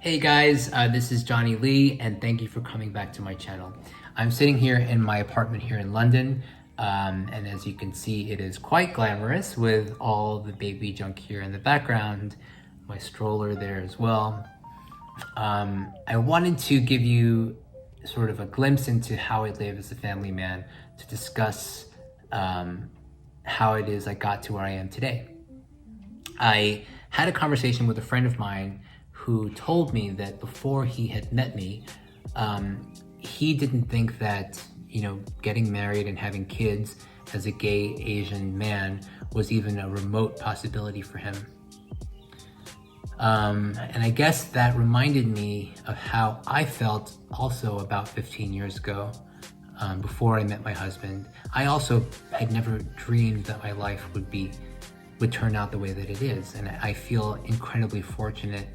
Hey guys, this is Johnny Lee, and thank you for coming back to my channel. I'm sitting here in my apartment here in London, and as you can see, it is quite glamorous with all the baby junk here in the background, my stroller there as well. I wanted to give you sort of a glimpse into how I live as a family man, to discuss how it is I got to where I am today. I had a conversation with a friend of mine who told me that before he had met me, he didn't think that, getting married and having kids as a gay Asian man was even a remote possibility for him. And I guess that reminded me of how I felt also about 15 years ago, before I met my husband. I also had never dreamed that my life would turn out the way that it is. And I feel incredibly fortunate,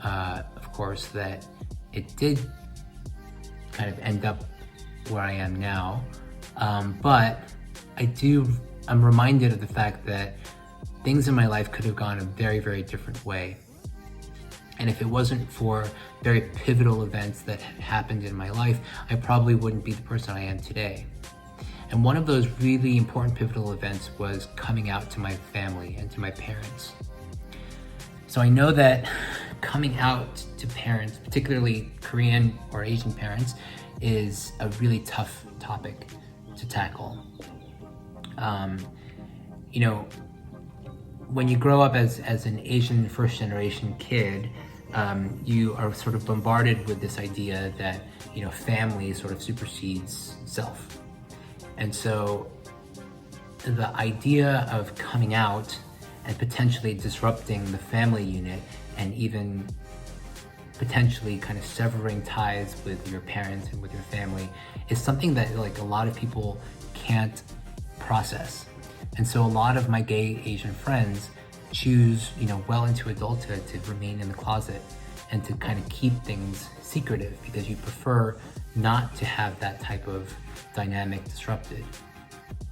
of course, that it did kind of end up where I am now. But I'm reminded of the fact that things in my life could have gone a very, very different way. And if it wasn't for very pivotal events that had happened in my life, I probably wouldn't be the person I am today. And one of those really important pivotal events was coming out to my family and to my parents. So I know that coming out to parents, particularly Korean or Asian parents, is a really tough topic to tackle. When you grow up as an Asian first generation kid, you are sort of bombarded with this idea that, family sort of supersedes self. And so the idea of coming out and potentially disrupting the family unit and even potentially kind of severing ties with your parents and with your family is something that a lot of people can't process. And so a lot of my gay Asian friends choose, well into adulthood, to remain in the closet and to kind of keep things secretive because you prefer not to have that type of dynamic disrupted.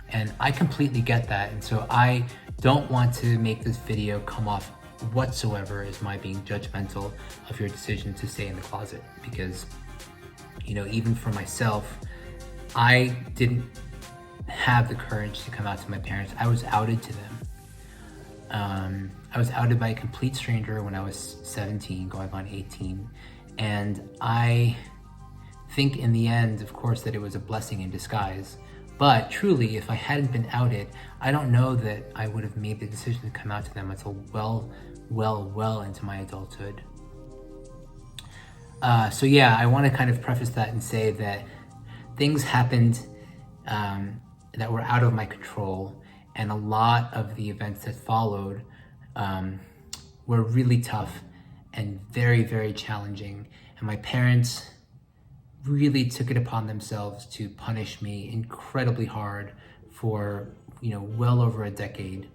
And I completely get that. And so I don't want to make this video come off whatsoever as my being judgmental of your decision to stay in the closet, because, even for myself, I didn't have the courage to come out to my parents. I was outed to them. I was outed by a complete stranger when I was 17, going on 18. And I think in the end, of course, that it was a blessing in disguise. But truly, if I hadn't been outed, I don't know that I would have made the decision to come out to them until well into my adulthood. So yeah, I want to kind of preface that and say that things happened that were out of my control, and a lot of the events that followed were really tough and very, very challenging. And my parents really took it upon themselves to punish me incredibly hard for, well over a decade.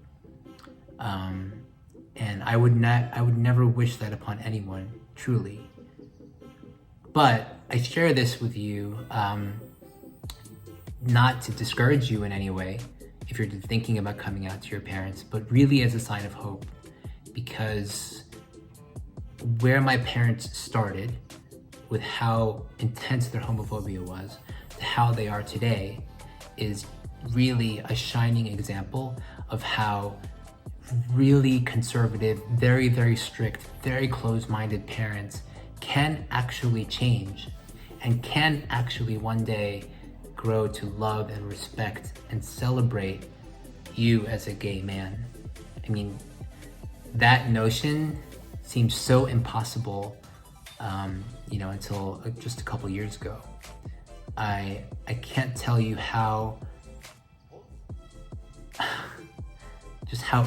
And I would never wish that upon anyone, truly. But I share this with you, not to discourage you in any way if you're thinking about coming out to your parents, but really as a sign of hope, because where my parents started with how intense their homophobia was to how they are today is really a shining example of how really conservative, very, very strict, very closed-minded parents can actually change and can actually one day grow to love and respect and celebrate you as a gay man. I mean, that notion seems so impossible, until just a couple years ago. I can't tell you how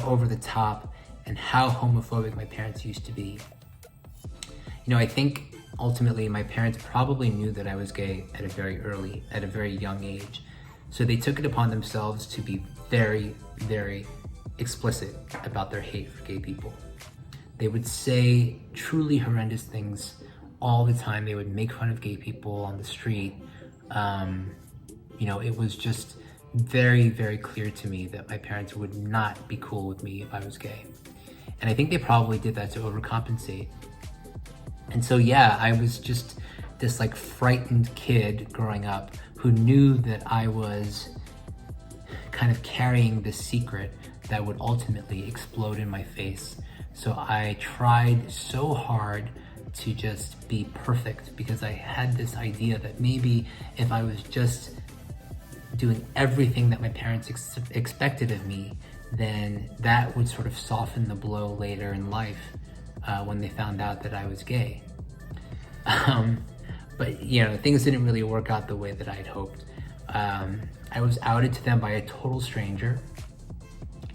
over the top and how homophobic my parents used to be. I think ultimately my parents probably knew that I was gay at a very young age. So they took it upon themselves to be very, very explicit about their hate for gay people. They would say truly horrendous things all the time. They would make fun of gay people on the street. It was just very, very clear to me that my parents would not be cool with me if I was gay. And I think they probably did that to overcompensate. And so, yeah, I was just this like frightened kid growing up who knew that I was kind of carrying this secret that would ultimately explode in my face. So I tried so hard to just be perfect because I had this idea that maybe if I was just doing everything that my parents expected of me, then that would sort of soften the blow later in life when they found out that I was gay. But you know, things didn't really work out the way that I'd hoped. I was outed to them by a total stranger,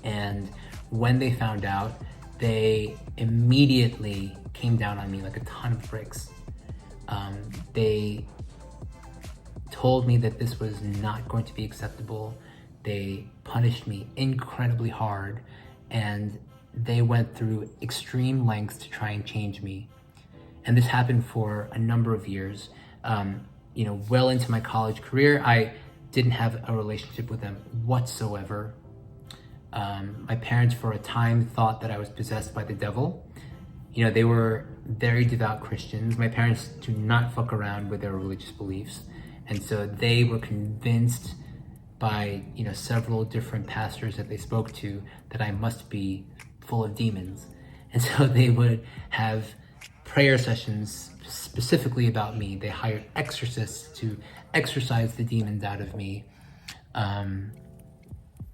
and when they found out, they immediately came down on me like a ton of bricks. They told me that this was not going to be acceptable. They punished me incredibly hard, and they went through extreme lengths to try and change me. And this happened for a number of years. You know, well into my college career, I didn't have a relationship with them whatsoever. My parents for a time thought that I was possessed by the devil. You know, they were very devout Christians. My parents do not fuck around with their religious beliefs. And so they were convinced by, you know, several different pastors that they spoke to that I must be full of demons. And so they would have prayer sessions specifically about me. They hired exorcists to exorcise the demons out of me.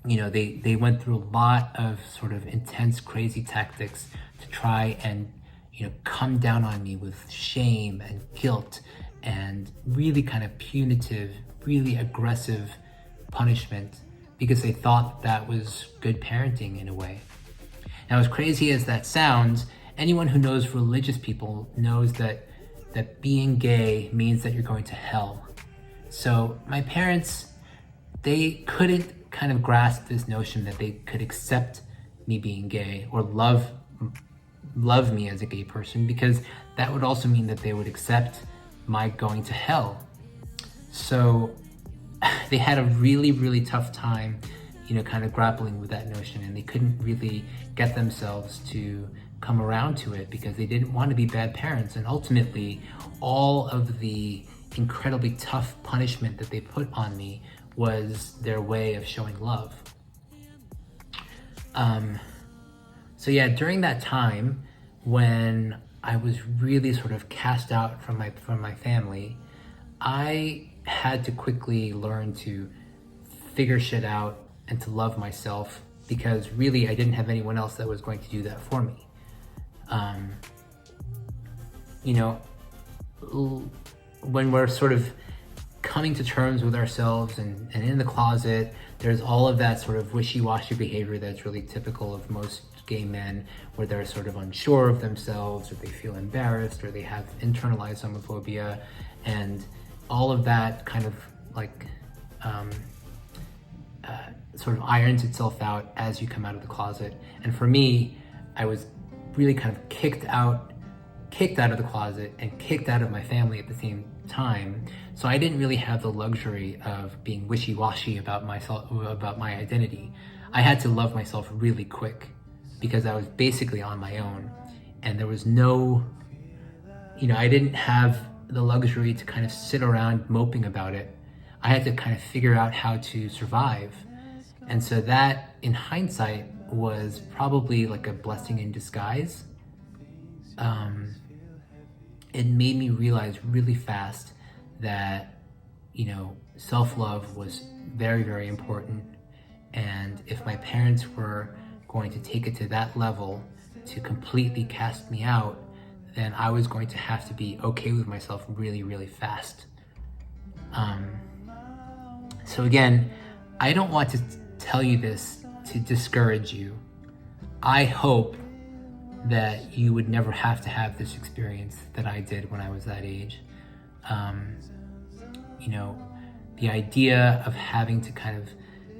You know, they went through a lot of sort of intense, crazy tactics to try and, you know, come down on me with shame and guilt and really kind of punitive, really aggressive punishment because they thought that was good parenting in a way. Now, as crazy as that sounds, anyone who knows religious people knows that being gay means that you're going to hell. So my parents, they couldn't kind of grasp this notion that they could accept me being gay or love me as a gay person, because that would also mean that they would accept my going to hell. So they had a really, really tough time, you know, kind of grappling with that notion, and they couldn't really get themselves to come around to it because they didn't want to be bad parents. And ultimately, all of the incredibly tough punishment that they put on me was their way of showing love. So yeah, during that time when I was really sort of cast out from my family, I had to quickly learn to figure shit out and to love myself, because really I didn't have anyone else that was going to do that for me. You know, when we're sort of coming to terms with ourselves and in the closet, there's all of that sort of wishy-washy behavior that's really typical of most gay men, where they're sort of unsure of themselves, or they feel embarrassed, or they have internalized homophobia, and all of that kind of like sort of irons itself out as you come out of the closet. And for me, I was really kind of kicked out of the closet and kicked out of my family at the same time. So I didn't really have the luxury of being wishy-washy about myself, about my identity. I had to love myself really quick because I was basically on my own, and there was no, you know, I didn't have the luxury to kind of sit around moping about it. I had to kind of figure out how to survive. And so that, in hindsight, was probably like a blessing in disguise. It made me realize really fast that, you know, self-love was very, very important. And if my parents were going to take it to that level to completely cast me out, then I was going to have to be okay with myself really, really fast. So again, I don't want to tell you this to discourage you. I hope that you would never have to have this experience that I did when I was that age. You know, the idea of having to kind of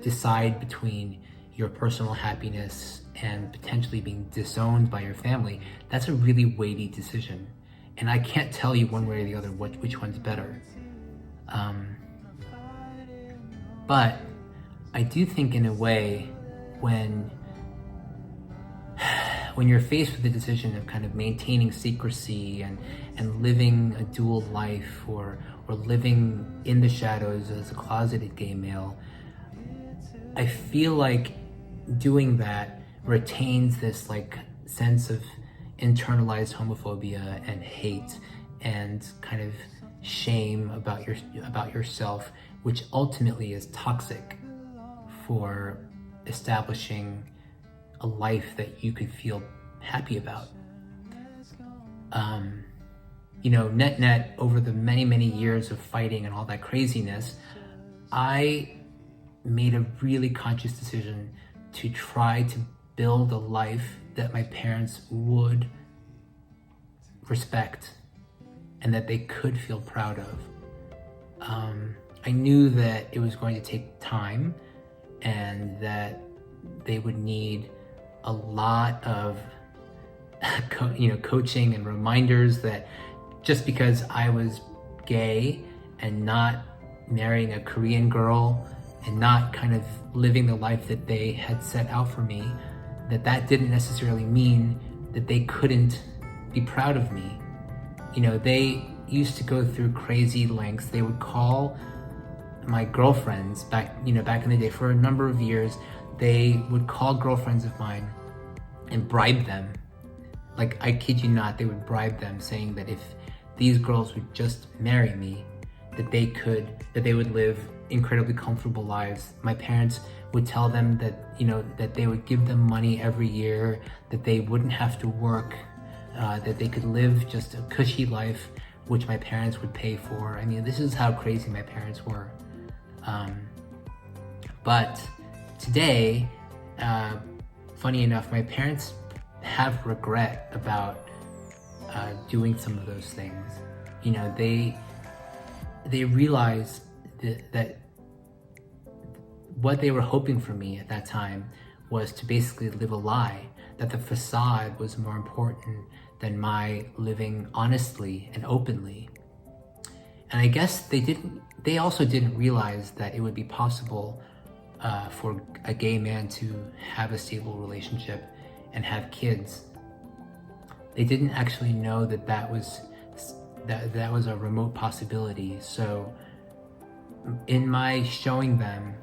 decide between your personal happiness and potentially being disowned by your family, that's a really weighty decision. And I can't tell you one way or the other which one's better. But I do think in a way, when when you're faced with the decision of kind of maintaining secrecy and living a dual life, or living in the shadows as a closeted gay male, I feel like doing that retains this like sense of internalized homophobia and hate and kind of shame about yourself, which ultimately is toxic for establishing a life that you could feel happy about. Net over the many years of fighting and all that craziness, I made a really conscious decision to try to build a life that my parents would respect and that they could feel proud of. I knew that it was going to take time and that they would need a lot of coaching and reminders that just because I was gay and not marrying a Korean girl and not kind of living the life that they had set out for me, that didn't necessarily mean that they couldn't be proud of me. They used to go through crazy lengths. They would call my girlfriends back in the day for a number of years. They would call girlfriends of mine and bribe them. Like, I kid you not, they would bribe them, saying that if these girls would just marry me, that they would live incredibly comfortable lives. My parents would tell them that they would give them money every year, that they wouldn't have to work, that they could live just a cushy life, which my parents would pay for. I mean, this is how crazy my parents were. But today, funny enough, my parents have regret about doing some of those things. They realize that what they were hoping for me at that time was to basically live a lie, that the facade was more important than my living honestly and openly. And I guess they also didn't realize that it would be possible for a gay man to have a stable relationship and have kids. They didn't actually know that was a remote possibility. So in my showing them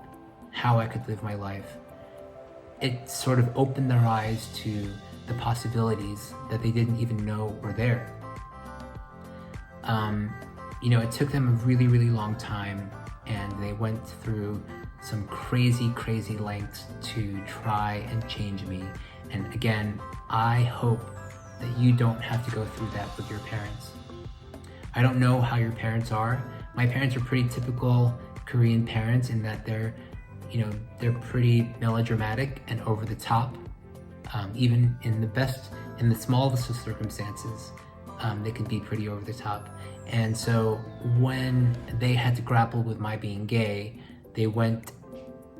how I could live my life, it sort of opened their eyes to the possibilities that they didn't even know were there. It took them a really long time, and they went through some crazy lengths to try and change me. And again, I hope that you don't have to go through that with your parents. I don't know how your parents are. My parents are pretty typical Korean parents in that they're pretty melodramatic and over the top. Even in the smallest of circumstances, they can be pretty over the top. And so when they had to grapple with my being gay, they went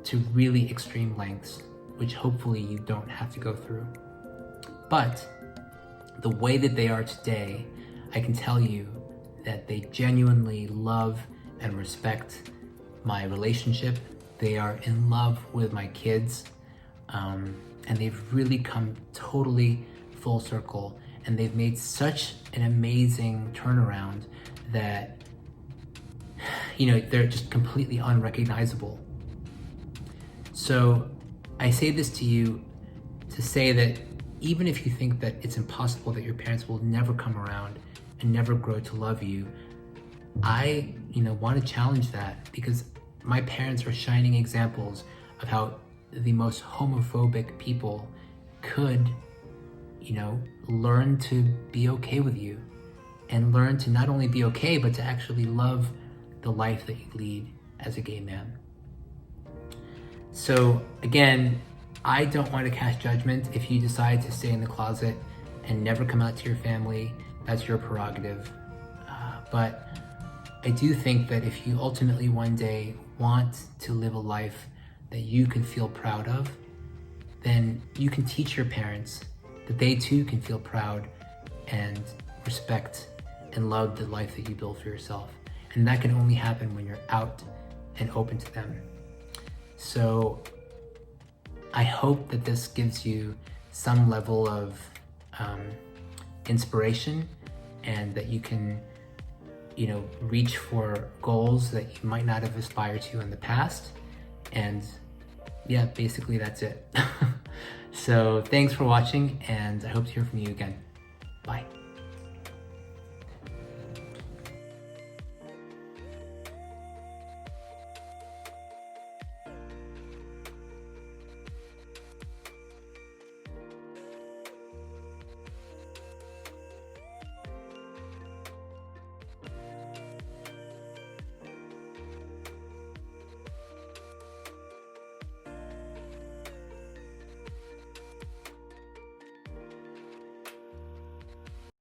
to really extreme lengths, which hopefully you don't have to go through. But the way that they are today, I can tell you that they genuinely love and respect my relationship. They are in love with my kids, and they've really come totally full circle, and they've made such an amazing turnaround that they're just completely unrecognizable. So I say this to you to say that even if you think that it's impossible, that your parents will never come around and never grow to love you, I want to challenge that, because my parents are shining examples of how the most homophobic people could learn to be okay with you, and learn to not only be okay, but to actually love the life that you lead as a gay man. So again, I don't want to cast judgment. If you decide to stay in the closet and never come out to your family, that's your prerogative. But I do think that if you ultimately one day want to live a life that you can feel proud of, then you can teach your parents that they too can feel proud and respect and love the life that you build for yourself. And that can only happen when you're out and open to them. So I hope that this gives you some level of inspiration, and that you can, you know, reach for goals that you might not have aspired to in the past. And yeah, basically that's it. So thanks for watching, and I hope to hear from you again. Bye.